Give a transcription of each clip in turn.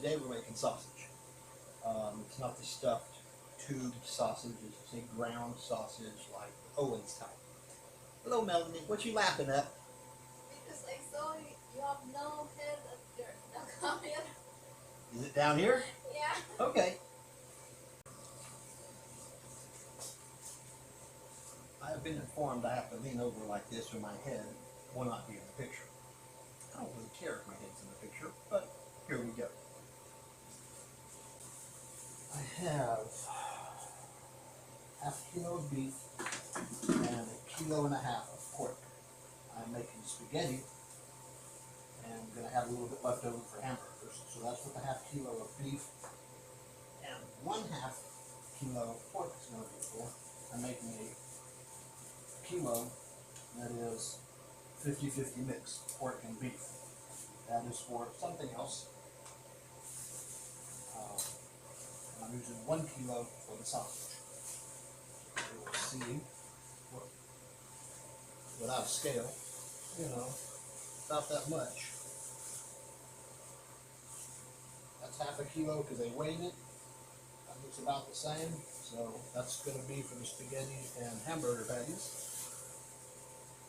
today we're making sausage. It's not the stuffed tube sausage, it's a ground sausage like Owens type. Hello Melanie, what you laughing at? Because I saw you have no head at your camera. Is it down here? Yeah. Okay. I have been informed I have to lean over like this or my head will not be in the picture. I don't really care if my head's in the picture, but here we go. I have half a kilo of beef and 1.5 kilos of pork. I'm making spaghetti and I'm going to have a little bit left over for hamburgers. So that's what the half kilo of beef and 1/2 kilo of pork is going to be for. I'm making a kilo that is 50-50 mix, pork and beef. That is for something else. I'm using 1 kilo for the sausage. You will see, without a scale, you know, about that much. That's half a kilo because they weighed it. That looks about the same. So that's going to be for the spaghetti and hamburger patties.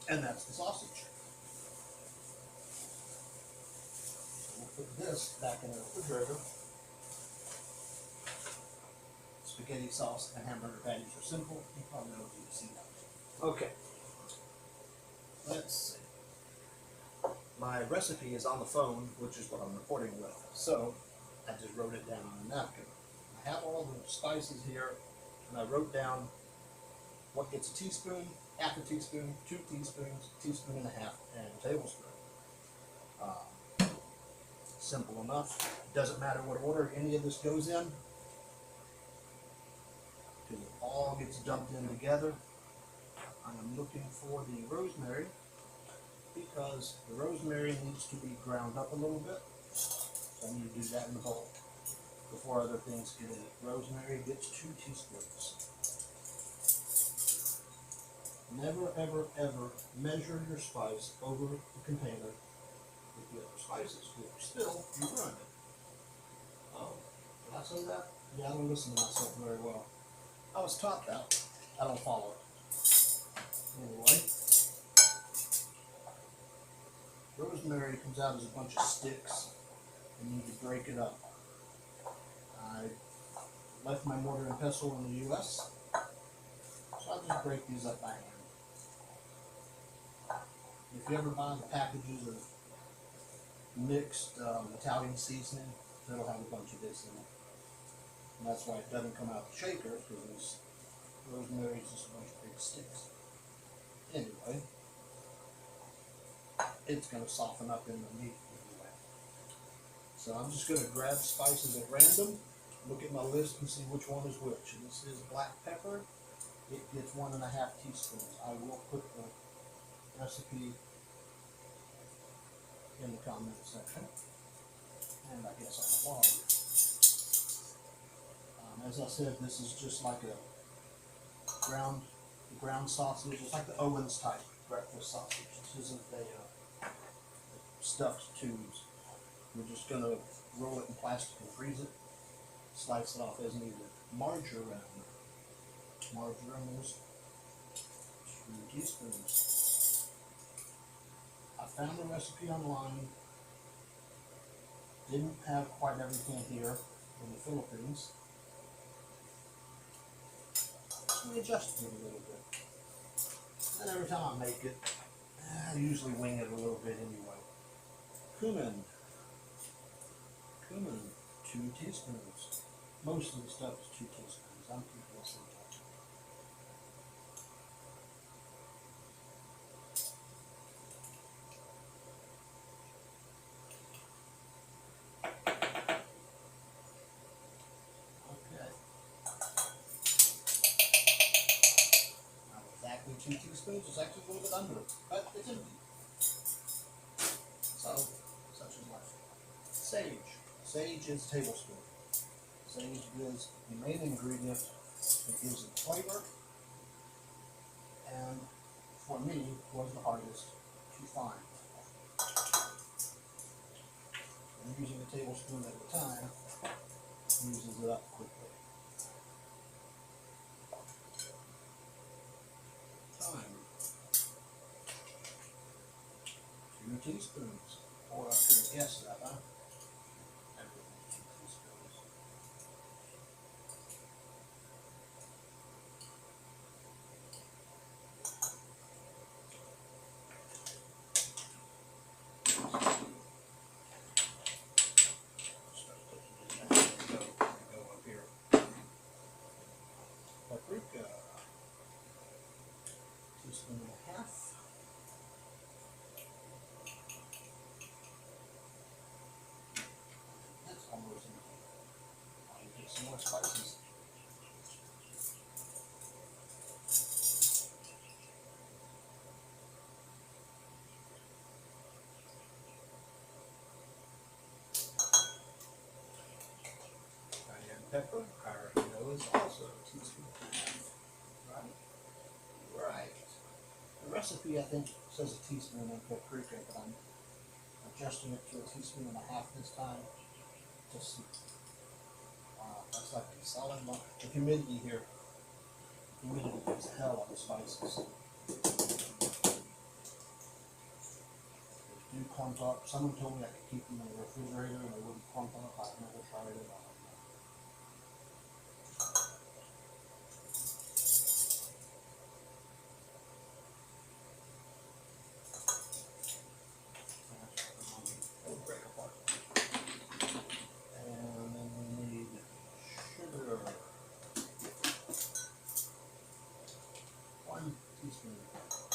And that's the sausage. So we'll put this back in the refrigerator. Spaghetti sauce and hamburger patties are simple. You probably don't need to see that. Okay. Let's see. My recipe is on the phone, which is what I'm recording with. So I just wrote it down on a napkin. I have all the spices here, and I wrote down what gets a teaspoon, half a teaspoon, 2 teaspoons, 1.5 teaspoons, and a tablespoon. Simple enough. Doesn't matter what order any of this goes in, because it all gets dumped in together. I am looking for the rosemary because the rosemary needs to be ground up a little bit. So I need to do that in the bowl before other things get in it. Rosemary gets 2 teaspoons. Never, ever, ever measure your spice over the container with the other spices. If you spill, you ruin it. Oh, did I say that? Yeah, I don't listen to myself very well. I was taught that. I don't follow it. Anyway, rosemary comes out as a bunch of sticks, and you need to break it up. I left my mortar and pestle in the U.S., so I'll just break these up by hand. If you ever buy the packages of mixed Italian seasoning, it'll have a bunch of this in it. And that's why it doesn't come out the shaker, because rosemary is just a bunch of big sticks. Anyway, it's going to soften up in the meat anyway. So I'm just going to grab spices at random, look at my list and see which one is which. And this is black pepper. It gets 1.5 teaspoons. I will put the recipe in the comment section, and I guess on the blog. As I said, this is just like a ground sausage. It's like the Owens type breakfast sausage. This isn't a stuffed tubes. We're just going to roll it in plastic and freeze it, slice it off as needed. Marjoram is 2 teaspoons. I found the recipe online. Didn't have quite everything here in the Philippines. So we adjusted it a little bit. And every time I make it, I usually wing it a little bit anyway. Cumin, 2 teaspoons. Most of the stuff is 2 teaspoons. I'm keeping this in touch. Not exactly 2 teaspoons. It's actually a little bit under it, but it's empty. So, such is life. Sage. Sage is a tablespoon. Sage is the main ingredient that gives it flavor, and for me, was the hardest to find. using a tablespoon at a time uses it up quickly. Thyme. 2 teaspoons. Or I should have guessed that, huh? Everything 2 teaspoons. Go up here. Paprika. 1.5 teaspoons. That's almost empty. I'll get some more spices. Cayenne pepper, I already know, is also a teaspoon and a half. Right? Right. The recipe, I think, says a teaspoon in paprika, but I'm adjusting it to a teaspoon and a half this time. Just wow, that's like a solid lump. The humidity here, humidity is hell on the spices. They do clump up. Someone told me I could keep them in the refrigerator and they wouldn't clump up. I've never tried it. I don't know. And then we need sugar. 1 teaspoon.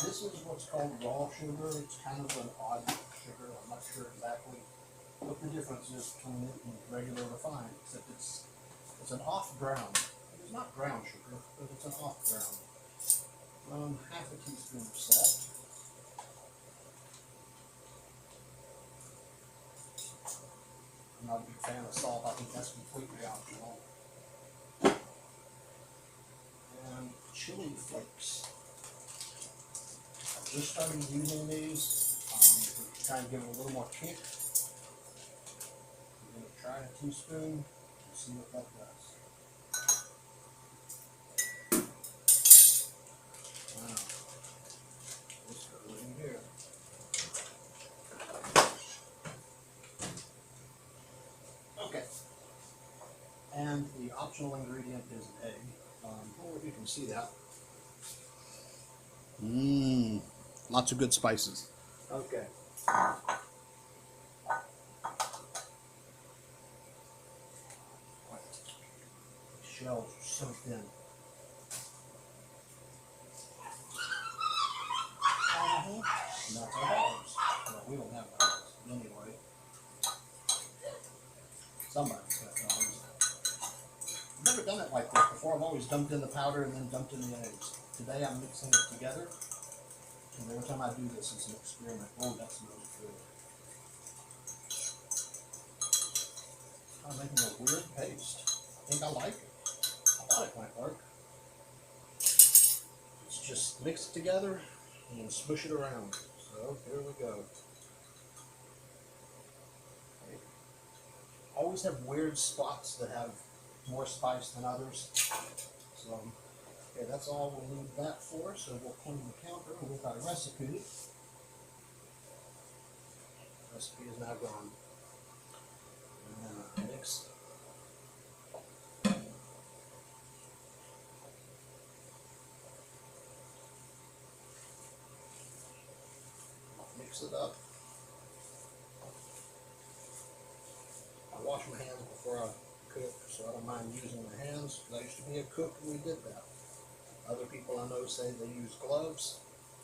This is what's called raw sugar. It's kind of an odd sugar. I'm not sure exactly what the difference is between it and regular refined, except it's an off brown. It's not brown sugar, but it's an off brown. 1/2 teaspoon of salt. I'm not a big fan of salt. I think that's completely optional. And chili flakes. I just started using these. To try and give it a little more kick. I'm going to try a teaspoon and see what that does. Wow. This goes in here. Okay. And the optional ingredient is an egg. I don't know if you can see that. Lots of good spices. Okay. The shells are so thin. And that's our dogs. Well, we don't have dogs anyway. Somebody's got dogs. I've never done it like this before. I've always dumped in the powder and then dumped in the eggs. Today I'm mixing it together. And every time I do this, it's an experiment. Oh, that smells good. I'm making a weird paste. I think I like it. I thought it might work. Let's just mix it together and smush it around. So here we go. Okay. Always have weird spots that have more spice than others. So, okay, that's all we'll need that for. So we'll clean the counter with our recipe. The recipe is now gone. And mix. Mix it up. I wash my hands before I cook, so I don't mind using my hands. I used to be a cook and we did that. Other people I know say they use gloves.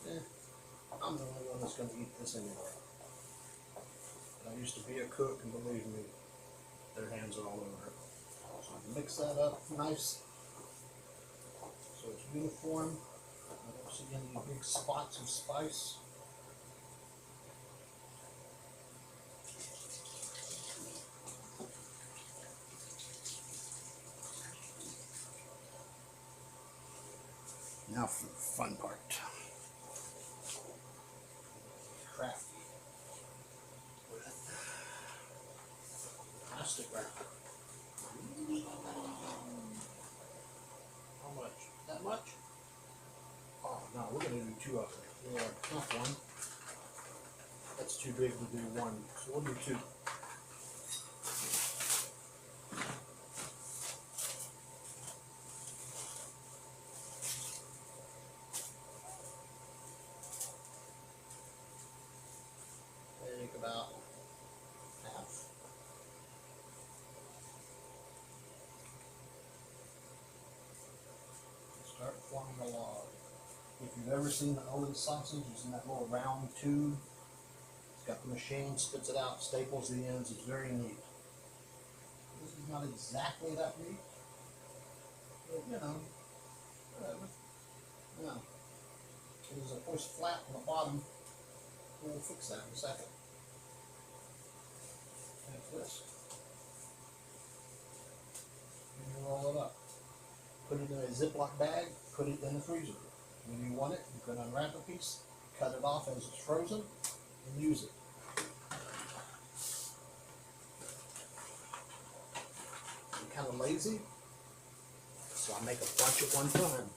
I'm the only one that's going to eat this anyway. But I used to be a cook, and believe me, their hands are all over it. So mix that up nice so it's uniform. I don't see any big spots of spice. Now for the fun part. Crafty. No, we're gonna do 2 of them. Yeah, not 1. That's too big to do 1, so we'll do 2. Take about half. Start forming a log. If you've ever seen the Owens sausage, it's in that little round tube. It's got the machine, spits it out, staples the ends. It's very neat. This is not exactly that neat, but you know, whatever. Yeah. It is of course flat on the bottom. We'll fix that in a second. Like this. And you roll it up. Put it in a Ziploc bag, put it in the freezer. When you want it, you can unwrap a piece, cut it off as it's frozen, and use it. I'm kind of lazy, so I make a bunch at one time.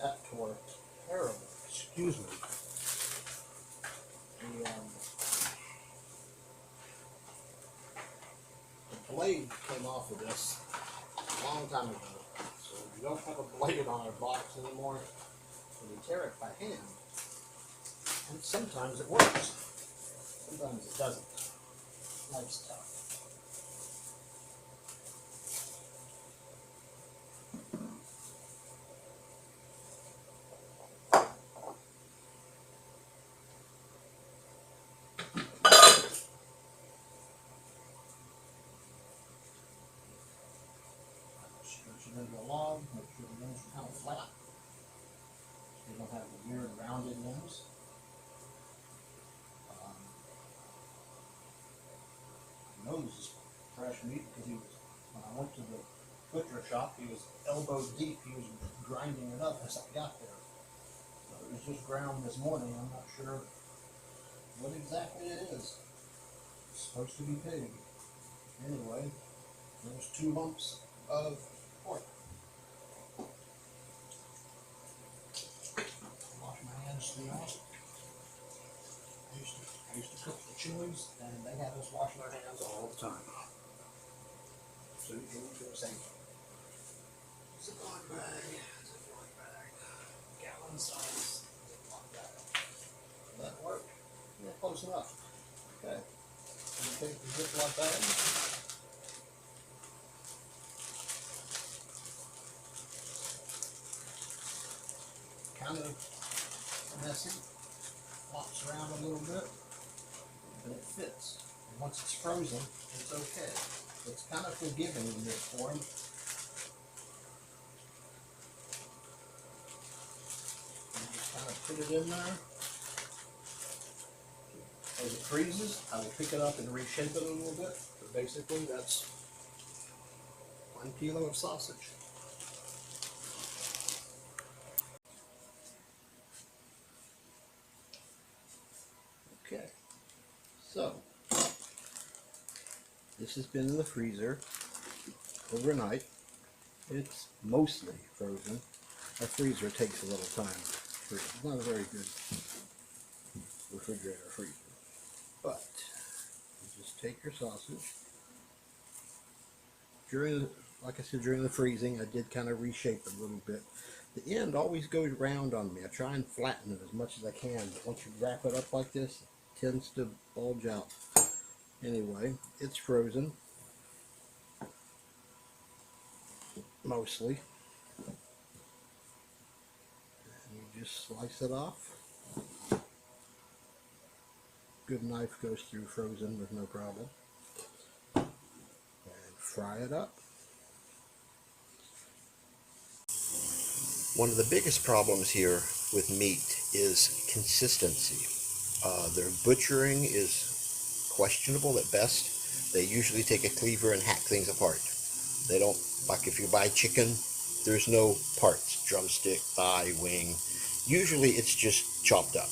That tore terrible. Excuse me. The blade came off of this a long time ago. So we don't have a blade on our box anymore. So we tear it by hand. And sometimes it works. Sometimes it doesn't. Life's tough. Into a log, make sure the ends are kind of flat. So you don't have the weird rounded ends. Nose is fresh meat because when I went to the butcher shop, he was elbow deep. He was grinding it up as I got there. So it was just ground this morning. I'm not sure what exactly it is. It's supposed to be pig. Anyway, there's 2 lumps of pork. Wash my hands through that. I used to cook the chilies, and they had us washing our hands all the time. So you can do the same. Ziploc bag, gallon size Ziploc bag. That worked. Yeah, close enough. Okay. You take the Ziploc bag. Kind of messy, flops around a little bit, but it fits. And once it's frozen, it's okay. It's kind of forgiving in this form. And just kind of put it in there. As it freezes, I will pick it up and reshape it a little bit. But basically, that's 1 kilo of sausage. Okay, so this has been in the freezer overnight. It's mostly frozen. A freezer takes a little time to freeze. It's not a very good refrigerator freezer. But you just take your sausage. Like I said, during the freezing, I did kind of reshape it a little bit. The end always goes round on me. I try and flatten it as much as I can, but once you wrap it up like this, it tends to bulge out. Anyway, it's frozen. Mostly. And you just slice it off. Good knife goes through frozen with no problem. And fry it up. One of the biggest problems here with meat is consistency. Their butchering is questionable at best. They usually take a cleaver and hack things apart. They don't, like if you buy chicken, there's no parts, drumstick, thigh, wing. Usually it's just chopped up.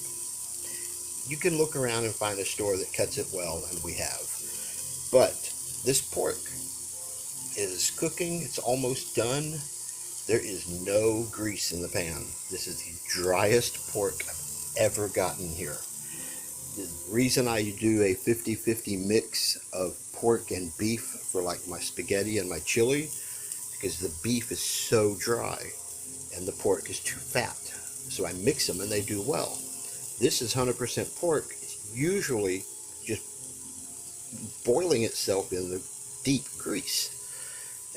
You can look around and find a store that cuts it well, and we have. But this pork is cooking, it's almost done. There is no grease in the pan. This is the driest pork I've ever gotten here. The reason I do a 50-50 mix of pork and beef for like my spaghetti and my chili, because the beef is so dry and the pork is too fat. So I mix them and they do well. This is 100% pork. It's usually just boiling itself in the deep grease.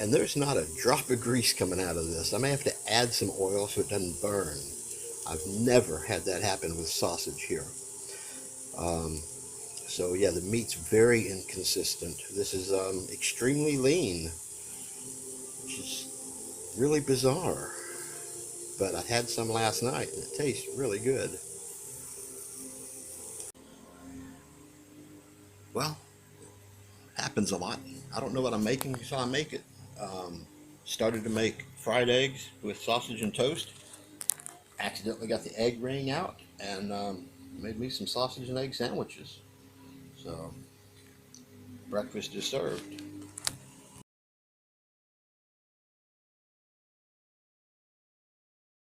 And there's not a drop of grease coming out of this. I may have to add some oil so it doesn't burn. I've never had that happen with sausage here. So yeah, the meat's very inconsistent. This is extremely lean, which is really bizarre. But I had some last night and it tastes really good. Well, happens a lot. I don't know what I'm making, so I make it. Started to make fried eggs with sausage and toast. Accidentally got the egg ring out and made me some sausage and egg sandwiches. So breakfast is served.